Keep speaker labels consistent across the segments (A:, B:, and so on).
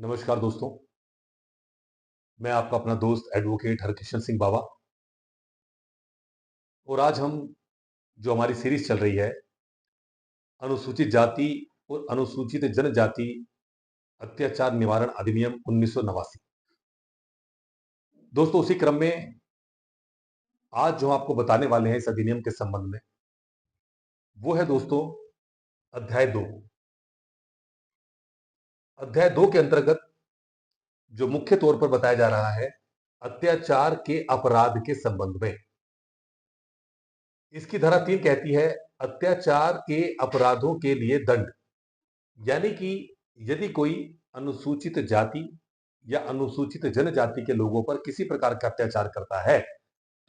A: नमस्कार दोस्तों। मैं आपका अपना दोस्त एडवोकेट हरकिशन सिंह बावा। और आज हम जो हमारी सीरीज चल रही है, अनुसूचित जाति और अनुसूचित जनजाति अत्याचार निवारण अधिनियम 1989। दोस्तों, उसी क्रम में आज जो आपको बताने वाले हैं इस अधिनियम के संबंध में, वो है दोस्तों अध्याय 2। अध्याय 2 के अंतर्गत जो मुख्य तौर पर बताया जा रहा है अत्याचार के अपराध के संबंध में। इसकी धारा 3 कहती है अत्याचार के अपराधों के लिए दंड। यानी कि यदि कोई अनुसूचित जाति या अनुसूचित जनजाति के लोगों पर किसी प्रकार का अत्याचार करता है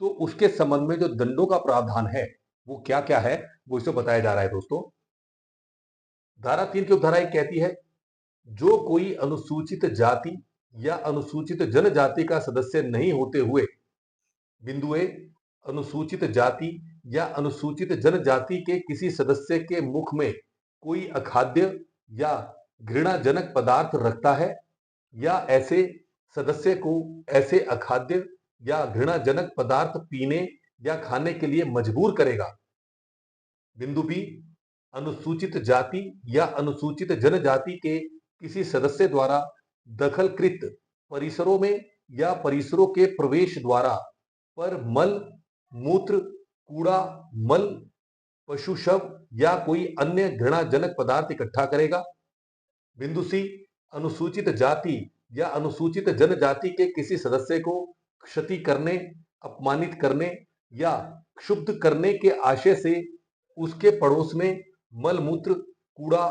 A: तो उसके संबंध में जो दंडों का प्रावधान है वो क्या क्या है, वो इसे बताया जा रहा है दोस्तों। धारा 3 की उपधारा 1 कहती है जो कोई अनुसूचित जाति या अनुसूचित जनजाति का सदस्य नहीं होते हुए, बिंदु ए, अनुसूचित जाति या अनुसूचित जनजाति के किसी सदस्य के मुख में कोई अखाद्य या घृणाजनक पदार्थ रखता है या ऐसे सदस्य को ऐसे अखाद्य या घृणाजनक पदार्थ पीने या खाने के लिए मजबूर करेगा। बिंदु बी, अनुसूचित जाति या अनुसूचित जनजाति के किसी सदस्य द्वारा दखलकृत परिसरों में या परिसरों के प्रवेश द्वारा पर मल, मूत्र, कूड़ा, मल, पशु शव या कोई अन्य घृणाजनक पदार्थ इकट्ठा करेगा। बिंदु सी, अनुसूचित जाति या अनुसूचित जनजाति के किसी सदस्य को क्षति करने, अपमानित करने या क्षुब्ध करने के आशय से उसके पड़ोस में मलमूत्र, कूड़ा,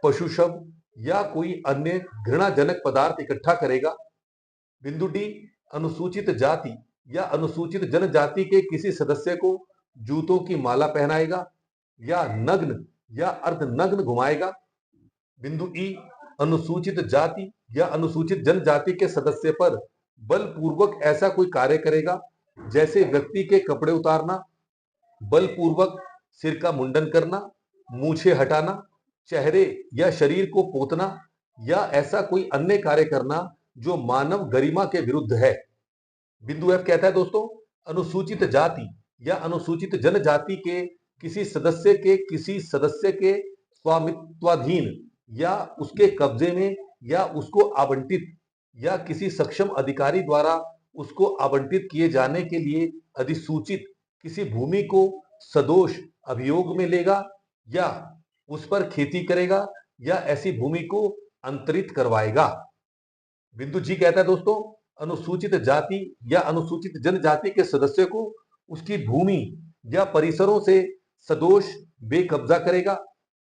A: पशु शव या कोई अन्य घृणाजनक पदार्थ इकट्ठा करेगा। बिंदु डी, अनुसूचित जाति या अनुसूचित जनजाति के किसी सदस्य को जूतों की माला पहनाएगा या नग्न या अर्धनग्न घुमाएगा। बिंदु ई, अनुसूचित जाति या अनुसूचित जनजाति के सदस्य पर बलपूर्वक ऐसा कोई कार्य करेगा जैसे व्यक्ति के कपड़े उतारना, बलपूर्वक सिर का मुंडन करना, मूछें हटाना, चेहरे या शरीर को पोतना या ऐसा कोई अन्य कार्य करना जो मानव गरिमा के विरुद्ध है। बिंदु एफ कहता है दोस्तों, अनुसूचित जाति या अनुसूचित जनजाति के किसी सदस्य के स्वामित्वाधीन या उसके कब्जे में या उसको आवंटित या किसी सक्षम अधिकारी द्वारा उसको आवंटित किए जाने के लिए अधिसूचित किसी भूमि को सदोष अभियोग में लेगा या उस पर खेती करेगा या ऐसी भूमि को अंतरित करवाएगा। बिंदु जी कहता है दोस्तों, अनुसूचित जाति या अनुसूचित जनजाति के सदस्य को उसकी भूमि या परिसरों से सदोष बेकब्जा करेगा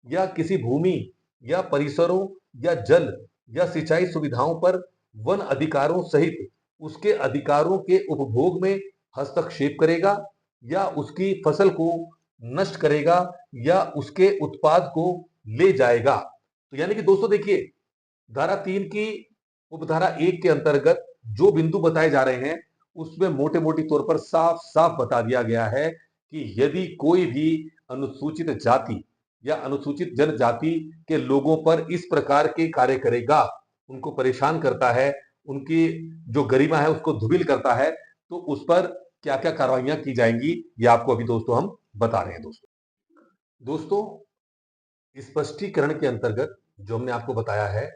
A: या किसी भूमि या परिसरों या जल या सिंचाई सुविधाओं पर वन अधिकारों सहित उसके अधिकारों के उपभोग में हस्तक्षेप करेगा या उसकी फसल को नष्ट करेगा या उसके उत्पाद को ले जाएगा। तो यानी कि दोस्तों देखिए, धारा 3 की उपधारा 1 के अंतर्गत जो बिंदु बताए जा रहे हैं उसमें मोटे मोटी तौर पर साफ साफ बता दिया गया है कि यदि कोई भी अनुसूचित जाति या अनुसूचित जनजाति के लोगों पर इस प्रकार के कार्य करेगा, उनको परेशान करता है, उनकी जो गरिमा है उसको धूमिल करता है, तो उस पर क्या क्या कार्रवाइयां की जाएंगी ये आपको अभी दोस्तों हम बता रहे हैं। दोस्तों, स्पष्टीकरण के अंतर्गत जो हमने आपको बताया है,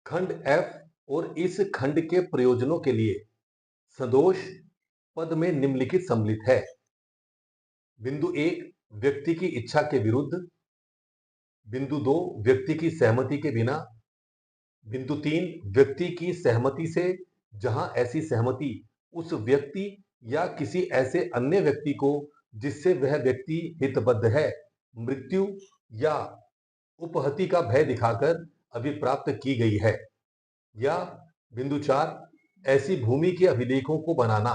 A: खंड एफ और इस खंड के प्रयोजनों के लिए सदोष पद में निम्नलिखित सम्मिलित है। बिंदु 1, व्यक्ति की इच्छा के विरुद्ध। बिंदु 2, व्यक्ति की सहमति के बिना। बिंदु 3, व्यक्ति की सहमति से जहां ऐसी सहमति उस व्यक्ति या किसी ऐसे अन्य व्यक्ति को जिससे वह व्यक्ति हितबद्ध है मृत्यु या उपहति का भय दिखाकर अभिप्राप्त की गई है। या बिंदु 4, ऐसी भूमि के अभिलेखों को बनाना।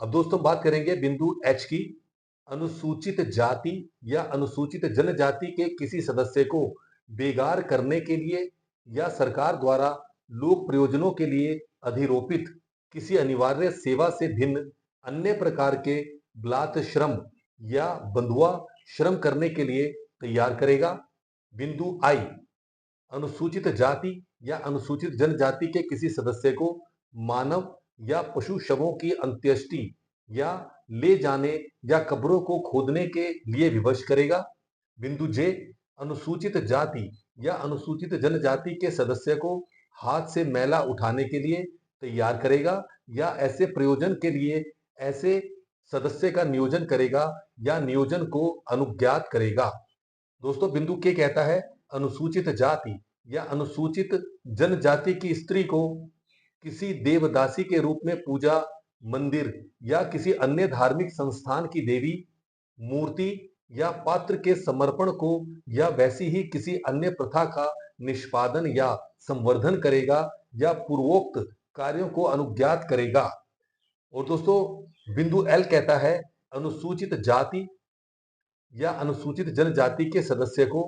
A: अब दोस्तों बात करेंगे बिंदु एच की, अनुसूचित जाति या अनुसूचित जनजाति के किसी सदस्य को बेगार करने के लिए या सरकार द्वारा लोक प्रयोजनों के लिए अधिरोपित किसी अनिवार्य सेवा से भिन्न अन्य प्रकार के ब्लात श्रम या बंधुआ श्रम करने के लिए तैयार करेगा। बिंदु आई, अनुसूचित जाति या अनुसूचित जनजाति के किसी सदस्य को मानव या पशु शवों की अंत्येष्टि या ले जाने या कब्रों को खोदने के लिए विवश करेगा। बिंदु जे, अनुसूचित जाति या अनुसूचित जनजाति के सदस्य को हाथ से मैला उठाने के लिए तैयार करेगा या ऐसे प्रयोजन के लिए ऐसे सदस्य का नियोजन करेगा या नियोजन को अनुज्ञात करेगा। दोस्तों, बिंदु के कहता है अनुसूचित जाति या अनुसूचित जनजाति की स्त्री को किसी देवदासी के रूप में पूजा मंदिर या किसी अन्य धार्मिक संस्थान की देवी मूर्ति या पात्र के समर्पण को या वैसी ही किसी अन्य प्रथा का निष्पादन या संवर्धन करेगा या पूर्वोक्त कार्यों को अनुज्ञात करेगा। और दोस्तों, बिंदु एल कहता है अनुसूचित जाति या अनुसूचित जनजाति के सदस्य को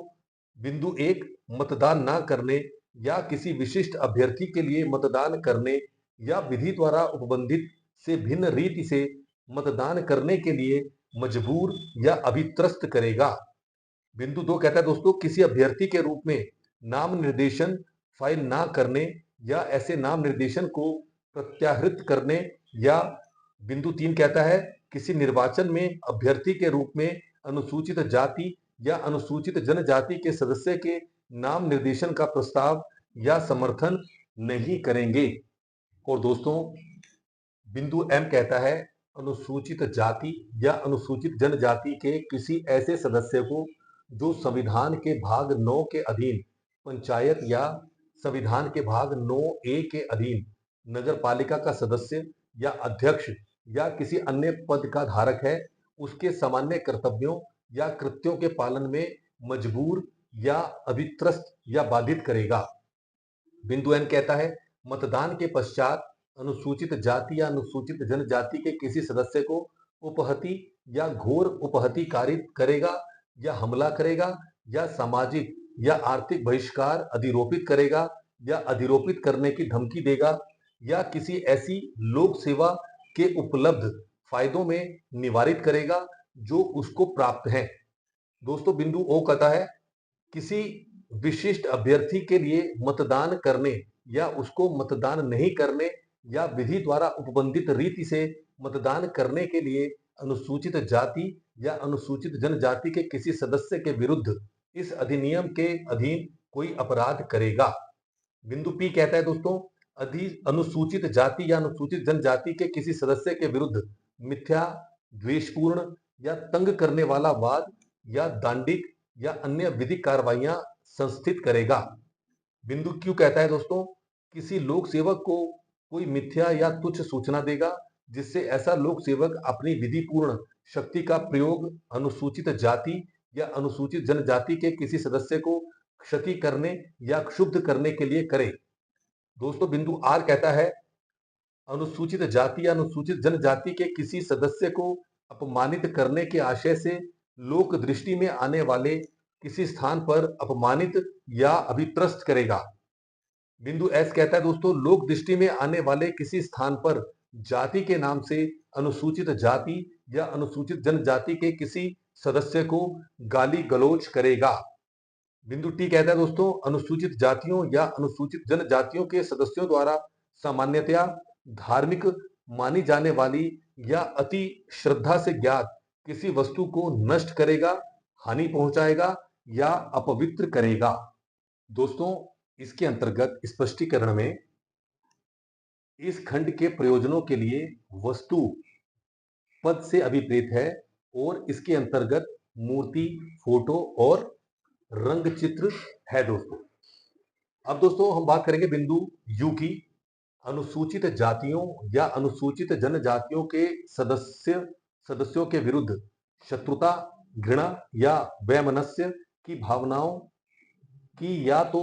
A: बिंदु एक, मतदान न करने या किसी विशिष्ट अभ्यर्थी के लिए मतदान करने या विधि द्वारा उपबंधित से भिन्न रीति से मतदान करने के लिए मजबूर या अभित्रस्त करेगा। बिंदु दो कहता है दोस्तों, किसी अभ्यर्थी के रूप में नाम निर्देशन फाइल ना करने या ऐसे नाम निर्देशन को प्रत्याहृत करने या बिंदु तीन कहता है किसी निर्वाचन में अभ्यर्थी के रूप में अनुसूचित जाति या अनुसूचित जनजाति के सदस्य के नाम निर्देशन का प्रस्ताव या समर्थन नहीं करेंगे। और दोस्तों, बिंदु एम कहता है अनुसूचित जाति या अनुसूचित जनजाति के किसी ऐसे सदस्य को जो संविधान के भाग 9 के अधीन पंचायत या संविधान के भाग 9A के अधीन नगर पालिका का सदस्य या अध्यक्ष या किसी अन्य पद का धारक है, उसके सामान्य कर्तव्यों या कृत्यों के पालन में मजबूर या अभित्रस्त या बाधित करेगा। बिंदु एन कहता है मतदान के पश्चात अनुसूचित जाति या अनुसूचित जनजाति के किसी सदस्य को उपहति या घोर उपहति कारित करेगा या हमला करेगा या सामाजिक या आर्थिक बहिष्कार अधिरोपित करेगा या अधिरोपित करने की धमकी देगा या किसी ऐसी लोक सेवा के उपलब्ध फायदों में निवारित करेगा जो उसको प्राप्त है। दोस्तों, बिंदु ओ कहता है किसी विशिष्ट अभ्यर्थी के लिए मतदान करने या उसको मतदान नहीं करने या विधि द्वारा उपबंधित रीति से मतदान करने के लिए अनुसूचित जाति या अनुसूचित जनजाति के किसी सदस्य के विरुद्ध इस अधिनियम के अधीन कोई अपराध करेगा। बिंदु पी कहता है दोस्तों, अनुसूचित जाति या अनुसूचित जनजाति के किसी सदस्य के विरुद्ध मिथ्या, द्वेषपूर्ण या तंग करने वाला वाद या दांडिक या अन्य विधिक कार्रवाइयां संस्थित करेगा। बिंदु क्यू कहता है दोस्तों, किसी लोक सेवक को कोई मिथ्या या तुच्छ सूचना देगा जिससे ऐसा लोक सेवक अपनी विधिपूर्ण शक्ति का प्रयोग अनुसूचित जाति या अनुसूचित जनजाति के किसी सदस्य को क्षति करने या क्षुब्ध करने के लिए करे। दोस्तों, बिंदु आर कहता है अनुसूचित जाति या अनुसूचित जनजाति के किसी सदस्य को अपमानित करने के आशय से लोक दृष्टि में आने वाले किसी स्थान पर अपमानित या अभित्रस्त करेगा। बिंदु एस कहता है दोस्तों, लोक दृष्टि में आने वाले किसी स्थान पर जाति के नाम से अनुसूचित जाति या अनुसूचित जनजाति के किसी सदस्य को गाली गलौज करेगा। बिंदु टी कहता है दोस्तों, अनुसूचित जातियों या अनुसूचित जनजातियों के सदस्यों द्वारा सामान्यतया धार्मिक मानी जाने वाली या अति श्रद्धा से ज्ञात किसी वस्तु को नष्ट करेगा, हानि पहुंचाएगा या अपवित्र करेगा। दोस्तों, इसके अंतर्गत स्पष्टीकरण में इस खंड के प्रयोजनों के लिए वस्तु पद से अभिप्रेत है और इसके अंतर्गत मूर्ति, फोटो और रंग चित्र है। दोस्तों, अब दोस्तों हम बात करेंगे बिंदु यू की। अनुसूचित जातियों या अनुसूचित जनजातियों के सदस्यों के विरुद्ध शत्रुता, घृणा या वैमनस्य की भावनाओं की या तो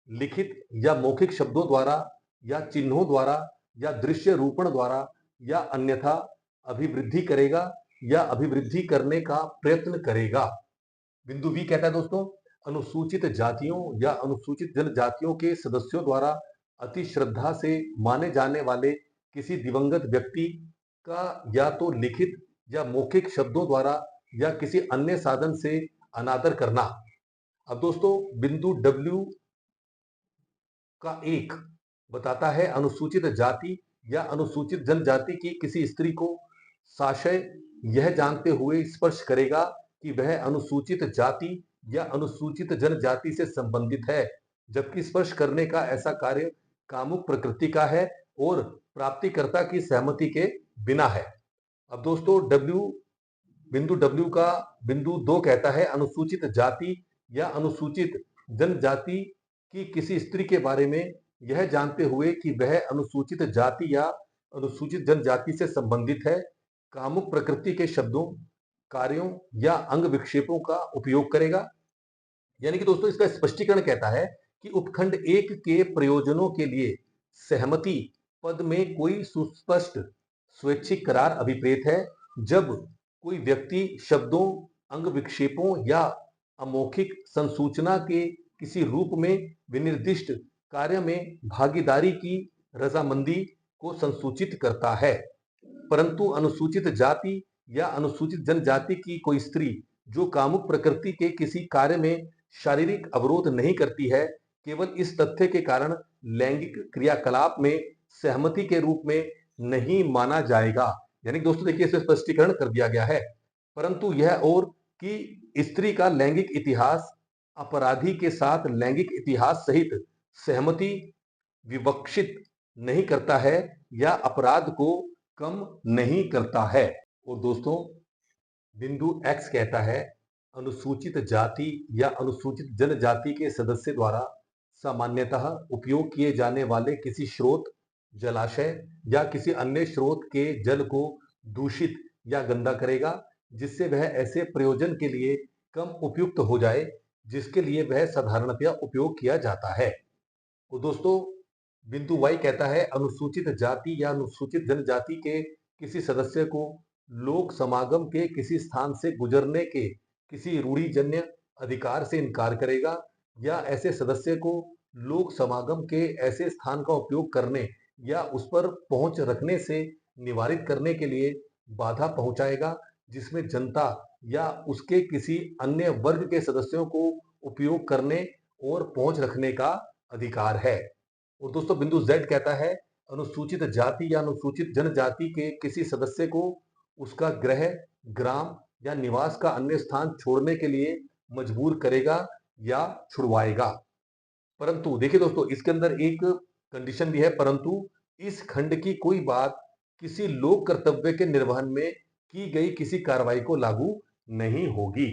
A: लिखित या मौखिक शब्दों द्वारा या चिन्हों द्वारा या दृश्य रूपण द्वारा या अन्यथा अभिवृद्धि करेगा या अभिवृद्धि करने का प्रयत्न करेगा। बिंदु वी कहता है दोस्तों, अनुसूचित जातियों या अनुसूचित जनजातियों के सदस्यों द्वारा अति श्रद्धा से माने जाने वाले किसी दिवंगत व्यक्ति का या तो लिखित या मौखिक शब्दों द्वारा या किसी अन्य साधन से अनादर करना। अब दोस्तों बिंदु डब्ल्यू का एक बताता है अनुसूचित जाति या अनुसूचित जनजाति की किसी स्त्री को साशय यह जानते हुए स्पर्श करेगा कि वह अनुसूचित जाति या अनुसूचित जनजाति से संबंधित है, जबकि स्पर्श करने का ऐसा कार्य कामुक प्रकृति का है और प्राप्तिकर्ता की सहमति के बिना है। अब दोस्तों बिंदु डब्ल्यू का बिंदु 2 कहता है अनुसूचित जाति या अनुसूचित जनजाति की किसी स्त्री के बारे में यह जानते हुए कि वह अनुसूचित जाति या अनुसूचित जनजाति से संबंधित है, कामुक प्रकृति के शब्दों, कार्यों या अंग विक्षेपों का उपयोग करेगा। यानी कि दोस्तों इसका स्पष्टीकरण कहता है कि उपखंड 1 के प्रयोजनों के लिए सहमति पद में कोई सुस्पष्ट स्वैच्छिक करार अभिप्रेत है जब कोई व्यक्ति शब्दों, अंग विक्षेपों या अमौखिक संसूचना के किसी रूप में विनिर्दिष्ट कार्य में भागीदारी की रजामंदी को संसूचित करता है। परंतु अनुसूचित जाति या अनुसूचित जनजाति की कोई स्त्री जो कामुक प्रकृति के किसी कार्य में शारीरिक अवरोध नहीं करती है, केवल इस तथ्य के कारण लैंगिक क्रियाकलाप में सहमति के रूप में नहीं माना जाएगा। यानी दोस्तों देखिए इसे स्पष्टीकरण कर दिया गया है। परंतु यह और कि स्त्री का लैंगिक इतिहास अपराधी के साथ लैंगिक इतिहास सहित सहमति विवक्षित नहीं करता है या अपराध को कम नहीं करता है। और दोस्तों बिंदु X कहता है अनुसूचित जाति या अनुसूचित जनजाति के सदस्य द्वारा सामान्यतः उपयोग किए जाने वाले किसी स्रोत, जलाशय या किसी अन्य स्रोत के जल को दूषित या गंदा करेगा, जिससे वह ऐसे प्रयोजन के लिए कम उपयुक्त हो जाए जिसके लिए वह साधारणतया उपयोग किया जाता है। तो दोस्तों बिंदु Y कहता है अनुसूचित जाति या अनुसूचित जनजाति के किसी सदस्य को लोक समागम के किसी स्थान से गुजरने के किसी रूढ़िजन्य अधिकार से इनकार करेगा या ऐसे सदस्य को लोक समागम के ऐसे स्थान का उपयोग करने या उस पर पहुंच रखने से निवारित करने के लिए बाधा पहुंचाएगा जिसमें जनता या उसके किसी अन्य वर्ग के सदस्यों को उपयोग करने और पहुंच रखने का अधिकार है। और दोस्तों बिंदु Z कहता है अनुसूचित जाति या अनुसूचित जनजाति के किसी सदस्य को उसका गृह, ग्राम या निवास का अन्य स्थान छोड़ने के लिए मजबूर करेगा या छुड़वाएगा। परंतु देखिए दोस्तों इसके अंदर एक कंडीशन भी है, परंतु इस खंड की कोई बात किसी लोक कर्तव्य के निर्वहन में की गई किसी कार्रवाई को लागू नहीं होगी।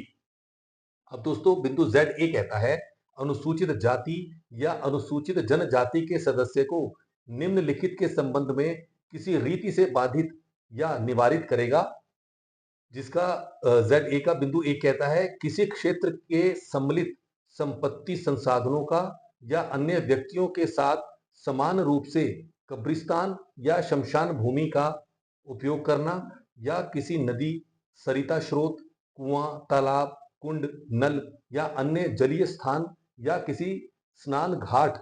A: अब दोस्तों बिंदु Z ए कहता है अनुसूचित जाति या अनुसूचित जनजाति के सदस्य को निम्नलिखित के संबंध में किसी रीति से बाधित या निवारित करेगा, जिसका Z ए का बिंदु एक कहता है किसी क्षेत्र के सम्मिलित संपत्ति संसाधनों का या अन्य व्यक्तियों के साथ समान रूप से कब्रिस्तान या शमशान भूमि का उपयोग करना या किसी नदी, सरिता स्रोत, कुआं, तालाब, कुंड, नल या अन्य जलीय स्थान या किसी स्नान घाट,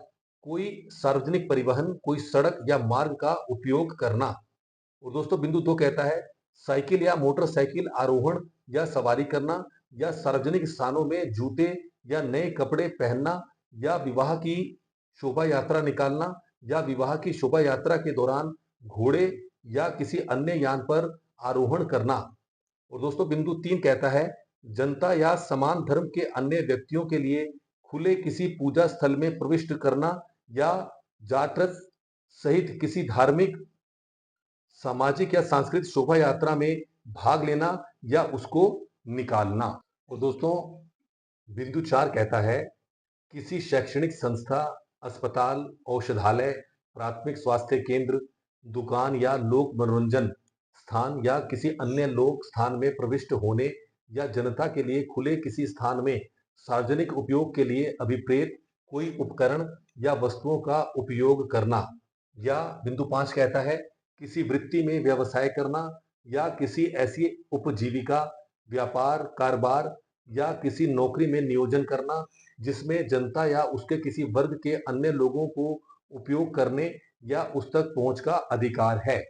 A: कोई सार्वजनिक परिवहन, कोई सड़क या मार्ग का उपयोग करना। और दोस्तों बिंदु 2 कहता है साइकिल या मोटरसाइकिल आरोहण या सवारी करना या सार्वजनिक स्थानों में जूते या नए कपड़े पहनना या विवाह की शोभा यात्रा निकालना या विवाह की शोभा यात्रा के दौरान घोड़े या किसी अन्य यान पर आरोहण करना। और दोस्तों बिंदु 3 कहता है जनता या समान धर्म के अन्य व्यक्तियों के लिए खुले किसी पूजा स्थल में प्रविष्ट करना या जातरस सहित किसी धार्मिक, सामाजिक या सांस्कृतिक शोभा यात्रा में भाग लेना या उसको निकालना। और दोस्तों बिंदु 4 कहता है किसी शैक्षणिक संस्था, अस्पताल, औषधालय, प्राथमिक स्वास्थ्य केंद्र, दुकान या लोक मनोरंजन स्थान या किसी अन्य लोक स्थान में प्रविष्ट होने या जनता के लिए खुले किसी स्थान में सार्वजनिक उपयोग के लिए अभिप्रेत कोई उपकरण या वस्तुओं का उपयोग करना। या बिंदु 5 कहता है किसी वृत्ति में व्यवसाय करना या किसी ऐसी उपजीविका, व्यापार, कारोबार या किसी नौकरी में नियोजन करना जिसमें जनता या उसके किसी वर्ग के अन्य लोगों को उपयोग करने या उस तक पहुंच का अधिकार है।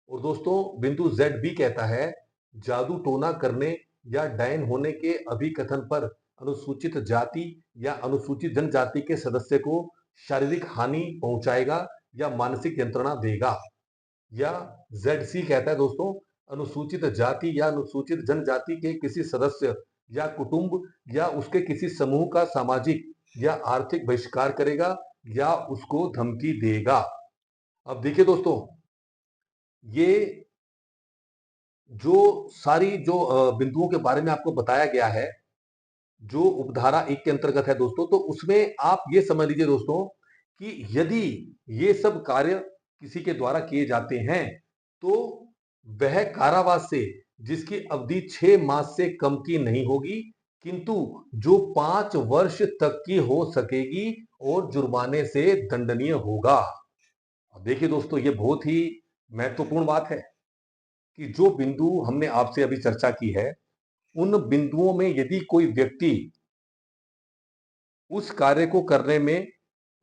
A: और दोस्तों बिंदु Z भी कहता है जादू टोना करने या डायन होने के अभिकथन पर अनुसूचित जाति या अनुसूचित जनजाति के सदस्य को शारीरिक हानि पहुंचाएगा या मानसिक यंत्रणा देगा। या ZC कहता है दोस्तों, अनुसूचित जाति या अनुसूचित जनजाति के किसी सदस्य या कुटुंब या उसके किसी समूह का सामाजिक या आर्थिक बहिष्कार करेगा या उसको धमकी देगा। अब देखिए दोस्तों, ये जो सारी बिंदुओं के बारे में आपको बताया गया है, जो उपधारा 1 के अंतर्गत है दोस्तों, तो उसमें आप ये समझ लीजिए दोस्तों कि यदि ये सब कार्य किसी के द्वारा किए जाते हैं तो वह कारावास से, जिसकी अवधि 6 मास से कम की नहीं होगी, किंतु जो 5 वर्ष तक की हो सकेगी और जुर्माने से दंडनीय होगा। अब देखिए दोस्तों, ये बहुत ही महत्वपूर्ण बात है कि जो बिंदु हमने आपसे अभी चर्चा की है, उन बिंदुओं में यदि कोई व्यक्ति उस कार्य को करने में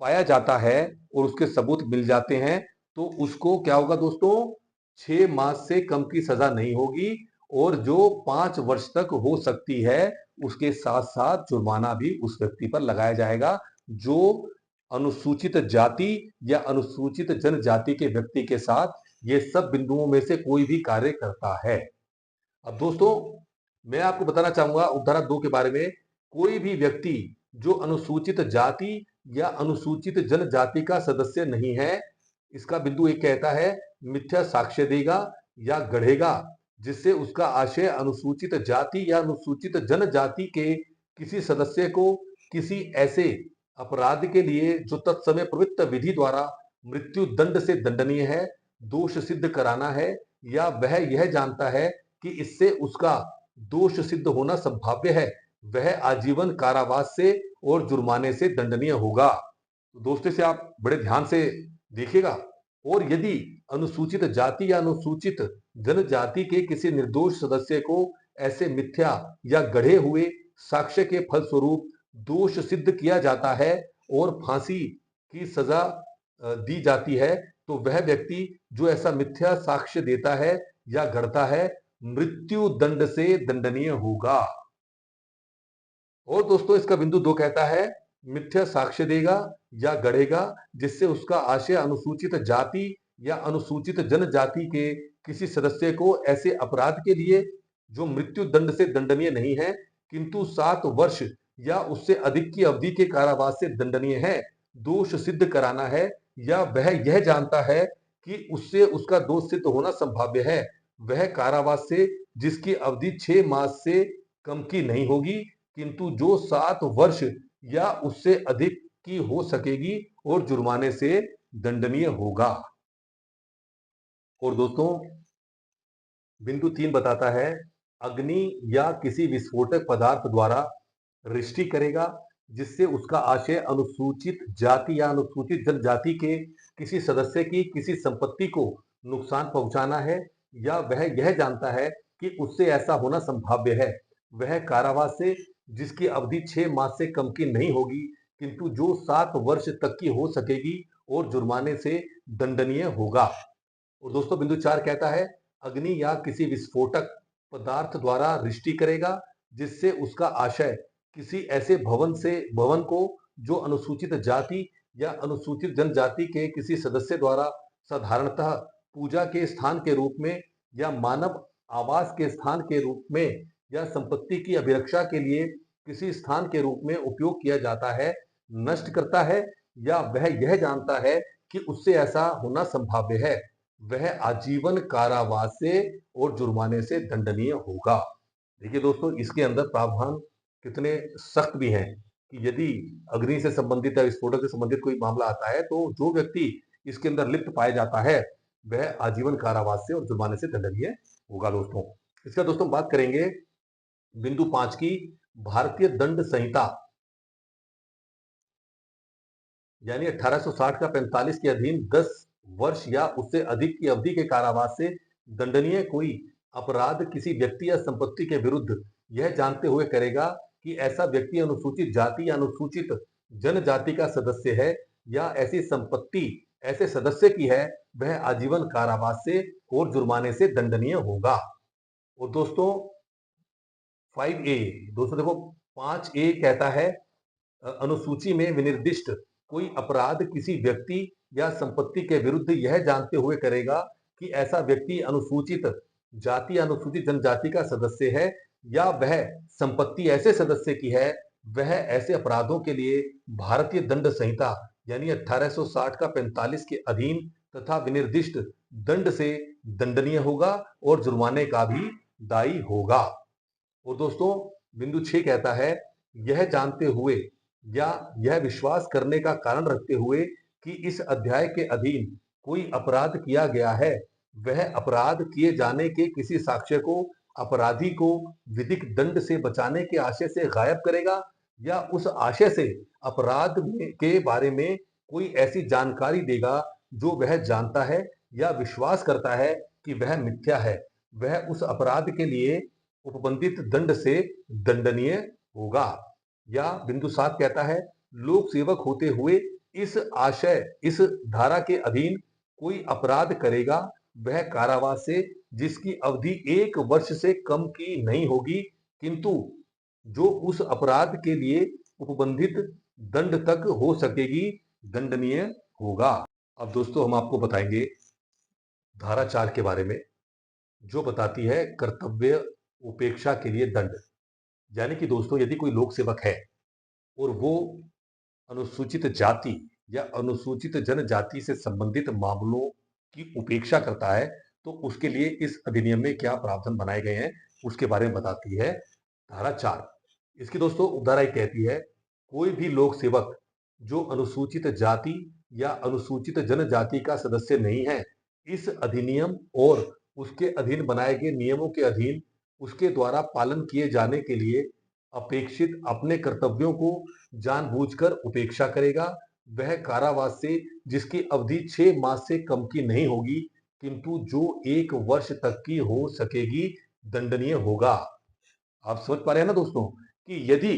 A: पाया जाता है और उसके सबूत मिल जाते हैं, तो उसको क्या होगा दोस्तों, 6 मास से कम की सजा नहीं होगी और जो 5 वर्ष तक हो सकती है, उसके साथ साथ जुर्माना भी उस व्यक्ति पर लगाया जाएगा जो अनुसूचित जाति या अनुसूचित जनजाति के व्यक्ति के साथ ये सब बिंदुओं में से कोई भी कार्य करता है। अब दोस्तों, मैं आपको बताना चाहूंगा उपधारा 2 के बारे में। कोई भी व्यक्ति जो अनुसूचित जाति या अनुसूचित जनजाति का सदस्य नहीं है, इसका बिंदु 1 कहता है, मिथ्या साक्ष्य देगा या गढ़ेगा जिससे उसका आशय अनुसूचित जाति या अनुसूचित जनजाति के किसी सदस्य को किसी ऐसे अपराध के लिए जो तत्समय प्रवृत्त विधि द्वारा मृत्यु दंड से दंडनीय है, दोष सिद्ध कराना है, या वह यह जानता है कि इससे उसका दोष सिद्ध होना संभाव्य है, वह आजीवन कारावास से और जुर्माने से दंडनीय होगा। तो दोस्तों, से आप बड़े ध्यान से देखिएगा। और यदि अनुसूचित जाति या अनुसूचित जनजाति के किसी निर्दोष सदस्य को ऐसे मिथ्या या गढ़े हुए साक्ष्य के फलस्वरूप दोष सिद्ध किया जाता है और फांसी की सजा दी जाती है, तो वह व्यक्ति जो ऐसा मिथ्या साक्ष्य देता है या गढ़ता है, मृत्यु दंड से दंडनीय होगा। और दोस्तों, इसका बिंदु 2 कहता है, मिथ्या साक्ष्य देगा या गढ़ेगा जिससे उसका आशय अनुसूचित जाति या अनुसूचित जनजाति के किसी सदस्य को ऐसे अपराध के लिए जो मृत्यु दंड से दंडनीय नहीं है, किंतु 7 वर्ष या उससे अधिक की अवधि के कारावास से दंडनीय है, दोष सिद्ध कराना है, या वह यह जानता है कि उससे उसका दोष सिद्ध होना संभाव्य है, वह कारावास से, जिसकी अवधि 6 मास से कम की नहीं होगी, किंतु जो 7 वर्ष या उससे अधिक की हो सकेगी और जुर्माने से दंडनीय होगा। और दोस्तों, बिंदु 3 बताता है, अग्नि या किसी विस्फोटक पदार्थ द्वारा रिष्टि करेगा जिससे उसका आशय अनुसूचित जाति या अनुसूचित जनजाति के किसी सदस्य की किसी संपत्ति को नुकसान पहुंचाना है, या वह यह जानता है कि उससे ऐसा होना संभाव्य है, वह कारावास से, जिसकी अवधि 6 मास से कम की नहीं होगी, किंतु जो 7 वर्ष तक की हो सकेगी और जुर्माने से दंडनीय होगा। और दोस्तों, बिंदु 4 कहता है, अग्नि या किसी विस्फोटक पदार्थ द्वारा रिष्टि करेगा जिससे उसका आशय किसी ऐसे भवन को जो अनुसूचित जाति या अनुसूचित जनजाति के किसी सदस्य द्वारा साधारणतः पूजा के स्थान के रूप में या मानव आवास के स्थान के रूप में या संपत्ति की अभिरक्षा के लिए किसी स्थान के रूप में उपयोग किया जाता है, नष्ट करता है, या वह यह जानता है कि उससे ऐसा होना संभाव्य है, वह आजीवन कारावास से और जुर्माने से दंडनीय होगा। देखिए दोस्तों, इसके अंदर प्रावधान कितने सख्त भी हैं कि यदि अग्नि से संबंधित या विस्फोटक से संबंधित कोई मामला आता है, तो जो व्यक्ति इसके अंदर लिप्त पाया जाता है, वह आजीवन कारावास से और जुर्माने से दंडनीय होगा। दोस्तों, इसका दोस्तों बात करेंगे बिंदु 5 की। भारतीय दंड संहिता यानी 1860 का 45 के अधीन 10 वर्ष या उससे अधिक की अवधि के कारावास से दंडनीय कोई अपराध किसी व्यक्ति या संपत्ति के विरुद्ध यह जानते हुए करेगा कि ऐसा व्यक्ति अनुसूचित जाति या अनुसूचित जनजाति का सदस्य है, या ऐसी संपत्ति ऐसे सदस्य की है, वह आजीवन कारावास से और जुर्माने से दंडनीय होगा। और दोस्तों 5A, दोस्तों देखो, 5A कहता है अनुसूची में विनिर्दिष्ट कोई अपराध किसी व्यक्ति या संपत्ति के विरुद्ध यह जानते हुए करेगा कि ऐसा व्यक्ति अनुसूचित जाति या अनुसूचित जनजाति का सदस्य है या वह संपत्ति ऐसे सदस्य की है, वह ऐसे अपराधों के लिए भारतीय दंड संहिता यानी 1860 का 45 के अधीन तथा विनिर्दिष्ट दंड से दंडनीय होगा और जुर्माने का भी दायी होगा। और दोस्तों बिंदु 6 कहता है यह जानते हुए या यह विश्वास करने का कारण रखते हुए कि इस अध्याय के अधीन कोई अपराध किया गया है, वह अपराध किए जाने के किसी साक्ष्य को अपराधी को विधिक दंड से बचाने के आशय से गायब करेगा या उस आशय से के बारे में कोई ऐसी जानकारी देगा जो वह जानता है या विश्वास करता है कि वह मिथ्या है, वह उस अपराध के लिए उपबंधित दंड से दंडनीय होगा। या बिंदु 7 कहता है लोक सेवक होते हुए इस धारा के अधीन कोई अपराध करेगा, वह कारावास से जिसकी अवधि 1 वर्ष से कम की नहीं होगी, किंतु जो उस अपराध के लिए उपबंधित दंड तक हो सकेगी, दंडनीय होगा। अब दोस्तों हम आपको बताएंगे धारा 4 के बारे में, जो बताती है कर्तव्य उपेक्षा के लिए दंड। यानी कि दोस्तों यदि कोई लोक सेवक है और वो अनुसूचित जाति या अनुसूचित जनजाति से संबंधित मामलों की उपेक्षा करता है, तो उसके लिए इस अधिनियम में क्या प्रावधान बनाए गए हैं उसके बारे में बताती है धारा 4। इसकी दोस्तों उपधारा एक कहती है कोई भी लोक सेवक जो अनुसूचित जाति या अनुसूचित जनजाति का सदस्य नहीं है, इस अधिनियम और उसके अधीन बनाए गए नियमों के अधीन उसके द्वारा पालन किए जाने के लिए अपेक्षित अपने कर्तव्यों को जानबूझकर उपेक्षा करेगा, वह कारावास से जिसकी अवधि 6 मास से कम की नहीं होगी, किंतु जो 1 वर्ष तक की हो सकेगी, दंडनीय होगा। आप समझ पा रहे हैं ना दोस्तों कि यदि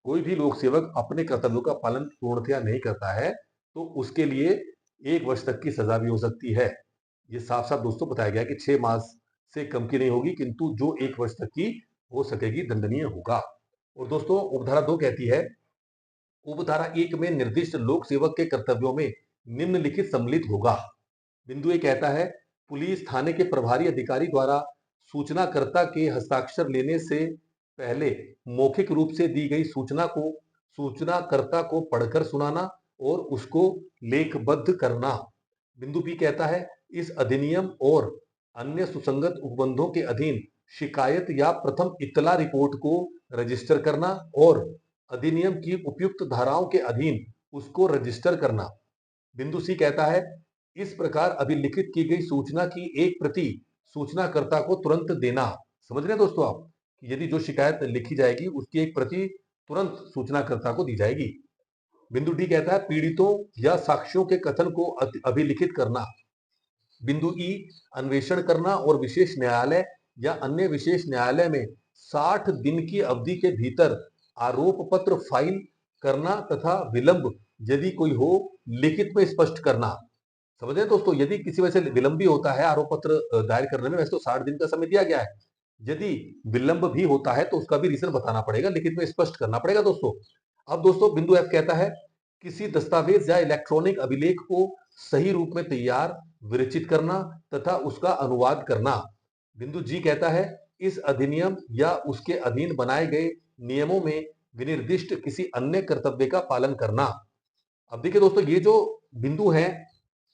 A: कोई भी लोक सेवक अपने कर्तव्यों का पालन पूर्णतया नहीं करता है, तो उसके लिए 1 वर्ष तक की सजा भी हो सकती है। ये साफ-साफ दोस्तों बताया गया है कि 6 मास से कम की नहीं होगी, किंतु जो 1 वर्ष तक की हो सकेगी, दंडनीय होगा। और दोस्तों उपधारा 2 कहती है उपधारा 1 में निर्दिष्ट लोक सेवक के कर्तव्यों में निम्नलिखित सम्मिलित होगा। बिंदु 1 कहता है पुलिस थाने के प्रभारी अधिकारी द्वारा सूचनाकर्ता के हस्ताक्षर लेने से पहले मौखिक रूप से दी गई सूचना को सूचनाकर्ता को पढ़कर सुनाना और उसको लेखबद्ध करना। बिंदु बी कहता है इस अधिनियम और अन्य सुसंगत उपबंधों के अधीन शिकायत या प्रथम इत्तला रिपोर्ट को रजिस्टर करना और अधिनियम की उपयुक्त धाराओं के अधीन उसको रजिस्टर करना। बिंदु सी कहता है इस प्रकार अभिलिखित की गई सूचना की एक प्रति सूचनाकर्ता को तुरंत देना। समझ रहे हैं दोस्तों आप कि यदि जो शिकायत लिखी जाएगी उसकी एक प्रति तुरंत सूचनाकर्ता को दी जाएगी। बिंदु डी कहता है पीड़ितों या साक्ष्यों के कथन को अभिलिखित करना। बिंदु ई अन्वेषण करना और विशेष न्यायालय या अन्य विशेष न्यायालय में 60 दिन की अवधि के भीतर आरोप पत्र फाइल करना तथा विलंब यदि कोई हो लिखित में स्पष्ट करना। समझ रहे हैं दोस्तों यदि किसी वजह से विलंब भी होता है आरोप पत्र दायर करने में, वैसे तो 60 दिन का समय दिया गया है, यदि विलंब भी होता है तो उसका भी रीजन बताना पड़ेगा, लिखित में स्पष्ट करना पड़ेगा दोस्तों। अब दोस्तों बिंदु एफ कहता है किसी दस्तावेज या इलेक्ट्रॉनिक अभिलेख को सही रूप में तैयार विरचित करना तथा उसका अनुवाद करना। बिंदु जी कहता है इस अधिनियम या उसके अधीन बनाए गए नियमों में विनिर्दिष्ट किसी अन्य कर्तव्य का पालन करना। अब देखिए दोस्तों ये जो बिंदु हैं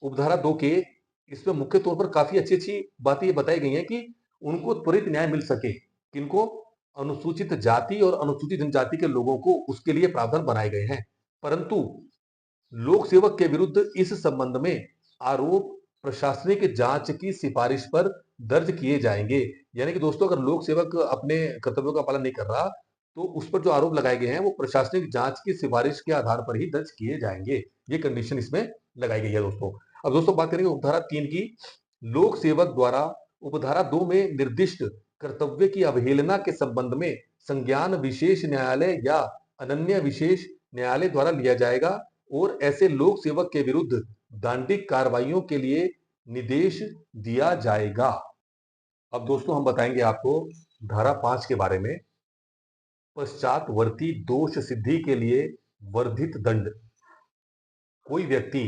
A: उपधारा 2 के, इसमें मुख्य तौर पर काफी अच्छी बातें ये बताई गई हैं कि उनको त्वरित न्याय मिल सके। किनको? अनुसूचित जाति और अनुसूचित जनजाति के लोगों को उसके लिए प्रावधान बनाए गए हैं। परंतु लोक सेवक के विरुद्ध इस संबंध में आरोप प्रशासनिक जांच की सिफारिश पर दर्ज किए जाएंगे। यानी कि दोस्तों अगर लोक सेवक अपने कर्तव्यों का पालन नहीं कर रहा तो उस पर जो आरोप लगाए गए हैं वो प्रशासनिक जांच की सिफारिश के आधार पर ही दर्ज किए जाएंगे। ये कंडीशन इसमें लगाई गई है दोस्तों। अब दोस्तों बात करेंगे उपधारा 3 की। लोक सेवक द्वारा उपधारा 2 में निर्दिष्ट कर्तव्य की अवहेलना के संबंध में संज्ञान विशेष न्यायालय या अनन्य विशेष न्यायालय द्वारा लिया जाएगा और ऐसे लोक सेवक के विरुद्ध दंडिक कार्रवाइयों के लिए निर्देश दिया जाएगा। अब दोस्तों हम बताएंगे आपको धारा 5 के बारे में। पश्चातवर्ती दोष सिद्धि के लिए वर्धित दंड। कोई व्यक्ति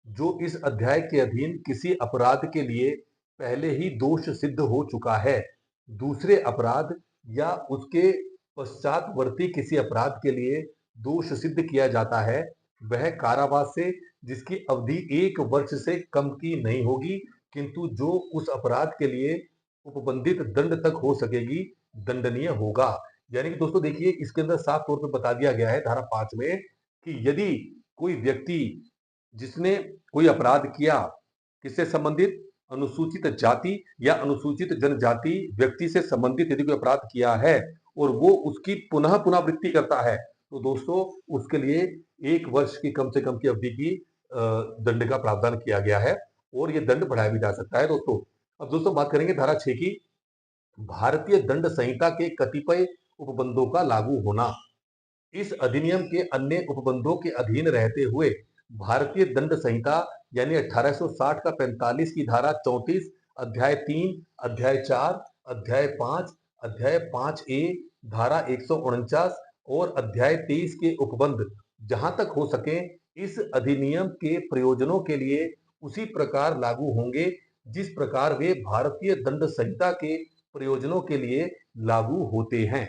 A: जो इस अध्याय के अधीन किसी अपराध के लिए पहले ही दोष सिद्ध हो चुका है, दूसरे अपराध या उसके पश्चातवर्ती किसी अपराध के लिए दोष सिद्ध किया जाता है, वह कारावास से, जिसकी अवधि 1 वर्ष से कम की नहीं होगी, किंतु जो उस अपराध के लिए उपबंधित दंड तक हो सकेगी, दंडनीय होगा। यानी कि दोस्तों देखिए, इसके अंदर साफ तौर पर बता दिया गया है धारा 5 में कि यदि कोई व्यक्ति जिसने कोई अपराध किया, किससे संबंधित, अनुसूचित जाति या अनुसूचित जनजाति व्यक्ति से संबंधित यदि कोई अपराध किया है और वो उसकी पुनः पुनरावृत्ति करता है, तो दोस्तों उसके लिए 1 वर्ष की कम से कम की अवधि की दंड का प्रावधान किया गया है और ये दंड बढ़ाया भी जा सकता है दोस्तों। अब दोस्तों बात करेंगे धारा 6 की, भारतीय दंड संहिता के कतिपय उपबंधों का लागू होना। इस अधिनियम के अन्य उपबंधों के अधीन रहते हुए भारतीय दंड संहिता यानी 1860 का 45 की धारा 34, अध्याय 3, अध्याय 4, अध्याय 5, अध्याय 5A, धारा 149 और अध्याय 23 के उपबंध जहां तक हो सके इस अधिनियम के प्रयोजनों के लिए उसी प्रकार लागू होंगे जिस प्रकार वे भारतीय दंड संहिता के प्रयोजनों के लिए लागू होते हैं।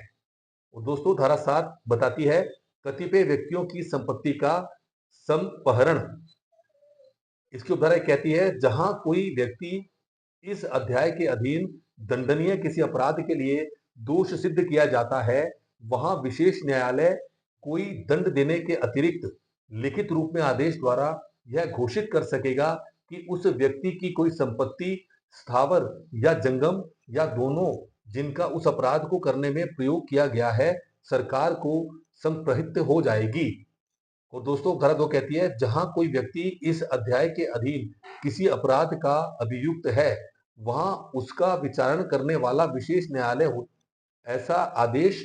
A: और दोस्तों धारा 7 बताती है कतिपय व्यक्तियों की संपत्ति का संपहरण। इसकी उपधारा कहती है जहां कोई व्यक्ति इस अध्याय के अधीन दंडनीय किसी अपराध के लिए दोष सिद्ध किया जाता है, वहां विशेष न्यायालय कोई दंड देने के अतिरिक्त लिखित रूप में आदेश द्वारा यह घोषित कर सकेगा कि उस व्यक्ति की कोई संपत्ति स्थावर या जंगम या दोनों जिनका उस अपराध को करने में प्रयोग किया गया है, सरकार को संप्रहित हो जाएगी। और दोस्तों धारा 2 कहती है जहां कोई व्यक्ति इस अध्याय के अधीन किसी अपराध का अभियुक्त है, वहां उसका विचारण करने वाला विशेष न्यायालय ऐसा आदेश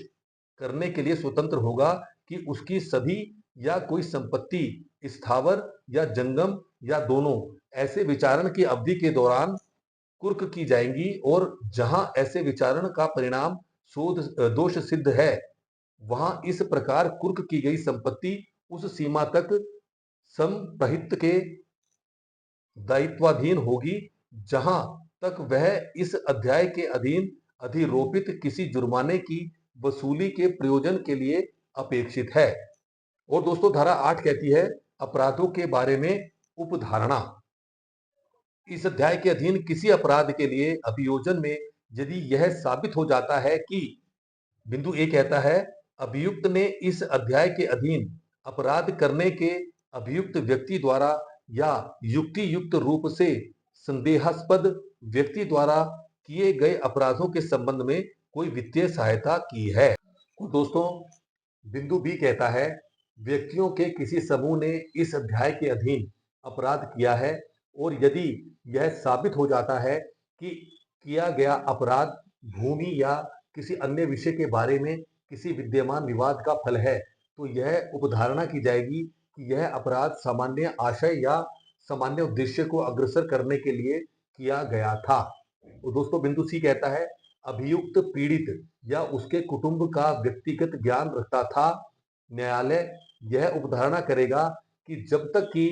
A: करने के लिए स्वतंत्र होगा कि उसकी सभी या कोई संपत्ति स्थावर या जंगम या दोनों ऐसे विचारण की अवधि के दौरान कुर्क की जाएंगी और जहां ऐसे विचारण का परिणाम शोध दोष सिद्ध है, वहां इस प्रकार कुर्क की गई संपत्ति उस सीमा तक संप्रहित के दायित्वाधीन होगी जहां तक वह इस अध्याय के अधीन अधिरोपित किसी जुर्माने की वसूली के प्रयोजन के लिए अपेक्षित है। और दोस्तों धारा 8 कहती है अपराधों के बारे में उपधारणा। इस अध्याय के अधीन किसी अपराध के लिए अभियोजन में यदि यह साबित हो जाता है कि बिंदु ए कहता है अभियुक्त ने इस अध्याय के अधीन अपराध करने के अभियुक्त व्यक्ति द्वारा या युक्ति युक्त रूप से संदेहास्पद व्यक्ति द्वारा किए गए अपराधों के संबंध में कोई वित्तीय सहायता की है। तो दोस्तों बिंदु बी कहता है व्यक्तियों के किसी समूह ने इस अध्याय के अधीन अपराध किया है और यदि यह साबित हो जाता है कि किया गया अपराध भूमि या किसी अन्य विषय के बारे में किसी विद्यमान विवाद का फल है, तो यह उपधारणा की जाएगी कि यह अपराध सामान्य आशय या सामान्य उद्देश्य को अग्रसर करने के लिए किया गया था। तो दोस्तों बिंदु सी कहता है अभियुक्त पीड़ित या उसके कुटुंब का व्यक्तिगत ज्ञान रखता था। न्यायालय यह उपधारणा करेगा कि जब तक कि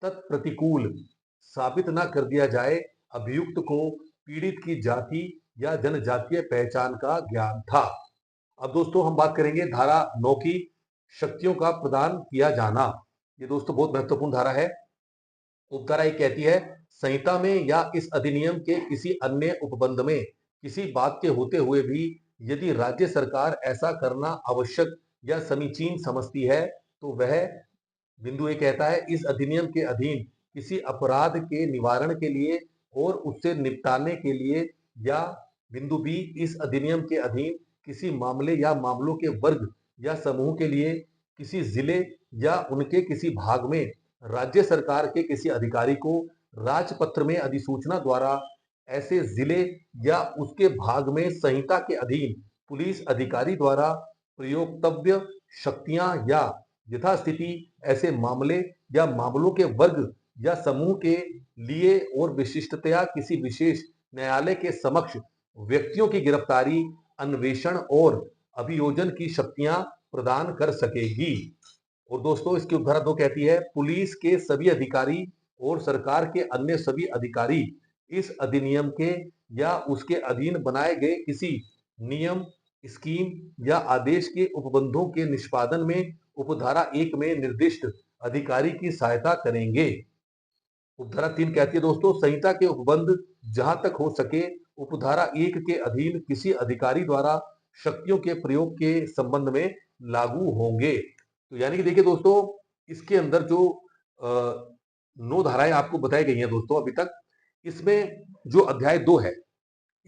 A: तत्प्रतिकूल साबित न कर दिया जाए अभियुक्त को पीड़ित की जाति या जनजातीय पहचान का ज्ञान था। अब दोस्तों हम बात करेंगे धारा 9 की शक्तियों का प्रदान किया जाना। ये दोस्तों बहुत महत्वपूर्ण धारा है। उपधारा एक कहती है संहिता में या इस अधिनियम के किसी अन्य उपबंध में किसी बात के होते हुए भी यदि राज्य सरकार ऐसा करना आवश्यक या समीचीन समझती है, तो वह बिंदु ए कहता है इस अधिनियम के अधीन किसी अपराध के निवारण के लिए और उससे निपटाने के लिए या बिंदु बी इस अधिनियम के अधीन किसी मामले या मामलों के वर्ग या समूह के लिए किसी जिले या उनके किसी भाग में राज्य सरकार के किसी अधिकारी को राजपत्र में अधिसूचना द्वारा ऐसे जिले या उसके भाग में संहिता के अधीन पुलिस अधिकारी द्वारा प्रयोक्तव्य शक्तियां या यथास्थिति ऐसे मामले या मामलों के वर्ग या समूह के लिए और विशिष्टतया किसी विशेष न्यायालय के समक्ष व्यक्तियों की गिरफ्तारी, अन्वेषण और अभियोजन की शक्तियां प्रदान कर सकेगी। और दोस्तों इसकी उपधारा 2 कहती है, पुलिस के सभी अधिकारी और सरकार के अन्य सभी अधिकारी इस अधिनियम के या उसके अधीन बनाए गए किसी नियम, स्कीम या आदेश के उपबंधों के निष्पादन में उपधारा 1 में निर्दिष्ट अधिकारी की सहायता करेंगे। उपधारा 3 कहती है दोस्तों, संहिता के उपबंध जहां तक हो सके उपधारा 1 के अधीन किसी अधिकारी द्वारा शक्तियों के प्रयोग के संबंध में लागू होंगे। तो यानी कि देखिए दोस्तों, इसके अंदर जो 9 धाराएं आपको बताई गई हैं दोस्तों अभी तक, इसमें जो अध्याय 2 है,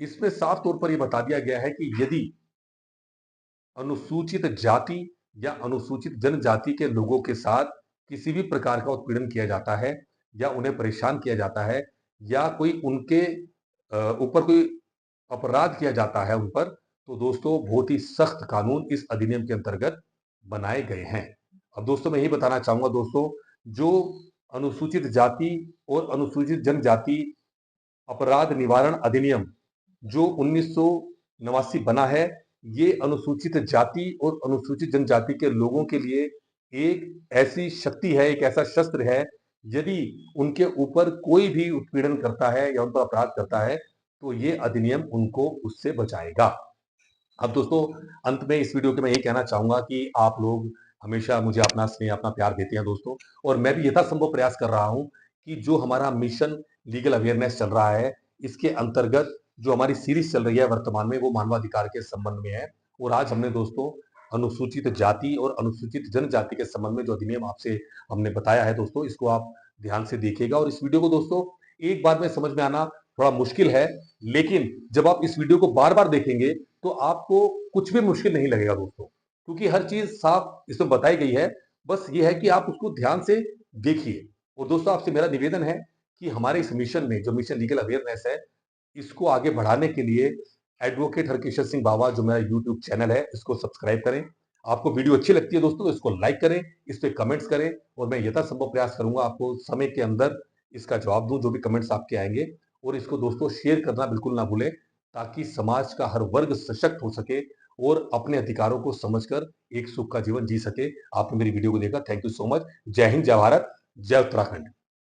A: इसमें साफ तौर पर यह बता दिया गया है कि यदि अनुसूचित जाति या अनुसूचित जनजाति के लोगों के साथ किसी भी प्रकार का उत्पीड़न किया जाता है या उन्हें परेशान किया जाता है या कोई उनके ऊपर कोई अपराध किया जाता है उन पर, तो दोस्तों बहुत ही सख्त कानून इस अधिनियम के अंतर्गत बनाए गए हैं। अब दोस्तों मैं यही बताना चाहूंगा दोस्तों, जो अनुसूचित जाति और अनुसूचित जनजाति अपराध निवारण अधिनियम जो 1989 बना है, ये अनुसूचित जाति और अनुसूचित जनजाति के लोगों के लिए एक ऐसी शक्ति है, एक ऐसा शस्त्र है, यदि उनके ऊपर कोई भी उत्पीड़न करता है या उन पर अपराध करता है तो ये अधिनियम उनको उससे बचाएगा। अब दोस्तों अंत में इस वीडियो के मैं यही कहना चाहूंगा कि आप लोग हमेशा मुझे अपना स्नेह, अपना प्यार देते हैं दोस्तों, और मैं भी यथासंभव प्रयास कर रहा हूं कि जो हमारा मिशन लीगल अवेयरनेस चल रहा है, इसके अंतर्गत जो हमारी सीरीज चल रही है वर्तमान में, वो मानवाधिकार के संबंध में है। और आज हमने दोस्तों अनुसूचित जाति और अनुसूचित जनजाति के संबंध में जो अधिनियम आपसे हमने बताया है दोस्तों, इसको आप ध्यान से देखिएगा। और इस वीडियो को दोस्तों एक बार में समझ में आना थोड़ा मुश्किल है, लेकिन जब आप इस वीडियो को बार बार देखेंगे तो आपको कुछ भी मुश्किल नहीं लगेगा दोस्तों, क्योंकि हर चीज साफ इसमें बताई गई है। बस ये है कि आप उसको ध्यान से देखिए। और दोस्तों आपसे मेरा निवेदन है कि हमारे इस मिशन में, जो मिशन लीगल अवेयरनेस है, इसको आगे बढ़ाने के लिए एडवोकेट हरकिशन सिंह बावा जो मेरा यूट्यूब चैनल है, इसको सब्सक्राइब करें। आपको वीडियो अच्छी लगती है दोस्तों तो इसको लाइक करें, इस पे कमेंट्स करें, और मैं यथासंभव प्रयास करूंगा आपको समय के अंदर इसका जवाब दूं जो भी कमेंट्स आपके आएंगे। और इसको दोस्तों शेयर करना बिल्कुल ना भूलें, ताकि समाज का हर वर्ग सशक्त हो सके और अपने अधिकारों को समझकर एक सुख का जीवन जी सके। आपने मेरी वीडियो को देखा, थैंक यू सो मच। जय हिंद, जय भारत, जय उत्तराखंड।